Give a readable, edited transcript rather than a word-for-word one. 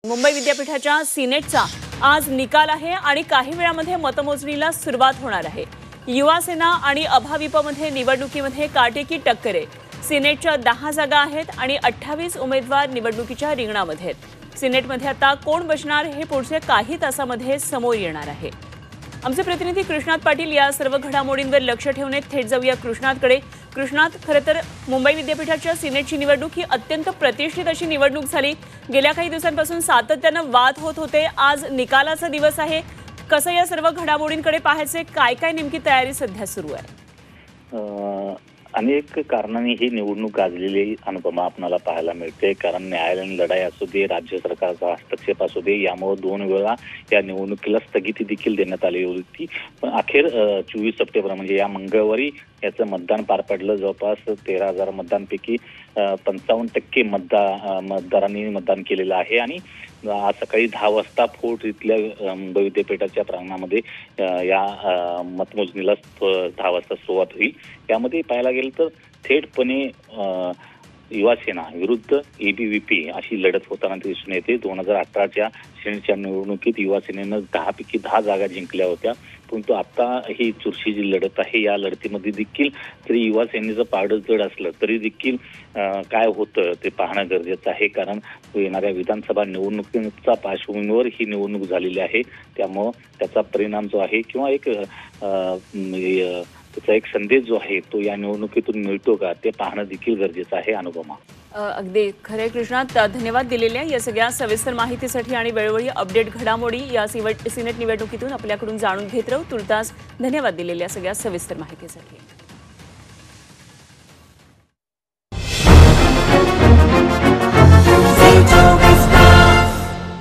मुंबई विद्यापीठाच्या सिनेटचा आज निकाल आहे आणि काही वेळामध्ये मतमोजणीला सुरुवात होणार आहे। युवा सेना आणि अभाविपमध्ये निवडणुकीमध्ये काटेकी टक्कर आहे। सिनेटच्या 10 जागा आहेत आणि 28 उमेदवार निवडणुकीच्या रिंगणामध्ये आहेत। सिनेटमध्ये आता कोण बसणार हे पुढच्या काही तासांमध्ये समोर येणार आहे। आमचे प्रतिनिधी कृष्णात पाटील या सर्व घडामोडींवर लक्ष ठेवून थेट जाऊया कृष्णातकडे। कृष्णात, खरं तर मुंबई विद्यापीठाच्या सिनेटची निवडणूक ही अत्यंत प्रतिष्ठित अशी निवडणूक झाली। गेल्या काही दिवसांपासून सातत्यानं वाद होत होते। आज निकालाचा दिवस आहे। कसं या सर्व घडामोडींकडे पाहायचे, काय काय नेमकी तयारी सध्या सुरू आहे? अनेक कारणांनी ही निवडणूक गाजलेली अनुपमा आपल्याला पाहायला मिळते। कारण न्यायालयीन लढाई असू दे, राज्य सरकारचा हस्तक्षेप असू दे, यामुळे 2 वेळा या निवडणुकीला स्थगिती देखील देण्यात आली होती। पण अखेर 24 सप्टेंबर म्हणजे या मंगळवारी याचं मतदान पार पडलं। जवळपास 13,000 मतदानपैकी 55% मतदारांनी मतदान केलेलं आहे आणि आज सकाळी 10 वाजता फोर्ट इथल्या मुंबई विद्यापीठाच्या प्रांगणामध्ये या मतमोजणीला 10 वाजता सुरुवात होईल। यामध्ये पाहायला गेलं तर थेटपणे युवा सेना विरुद्ध एबीव्हीपी अशी लढत होताना दिसून येते। 2018च्या सिनेटच्या निवडणुकीत युवा सेनेनं 10 पैकी 10 जागा जिंकल्या होत्या, परंतु आता ही चुरशीची लढत आहे। या लढतीमध्ये देखील तरी युवा सेनेचं पारडं जड असलं तरी देखील काय होतं ते पाहणं गरजेचं आहे। कारण येणाऱ्या विधानसभा निवडणुकीच्या पार्श्वभूमीवर ही निवडणूक झालेली आहे। त्यामुळं त्याचा परिणाम जो आहे किंवा त्याचा एक संदेश जो आहे तो या निवडणुकीतून मिळतो का ते पाहणं देखील गरजेचं आहे। अनुपमा, अगदी खरे कृष्णात, धन्यवाद दिलेल्या या सगळ्या सविस्तर माहितीसाठी आणि वेळोवेळी अपडेट घडामोडी या सिनेट निवडणुकीतून आपल्याकडून जाणून घेत राहू। तुर्तास धन्यवाद दिलेल्या सगळ्या सविस्तर माहितीसाठी।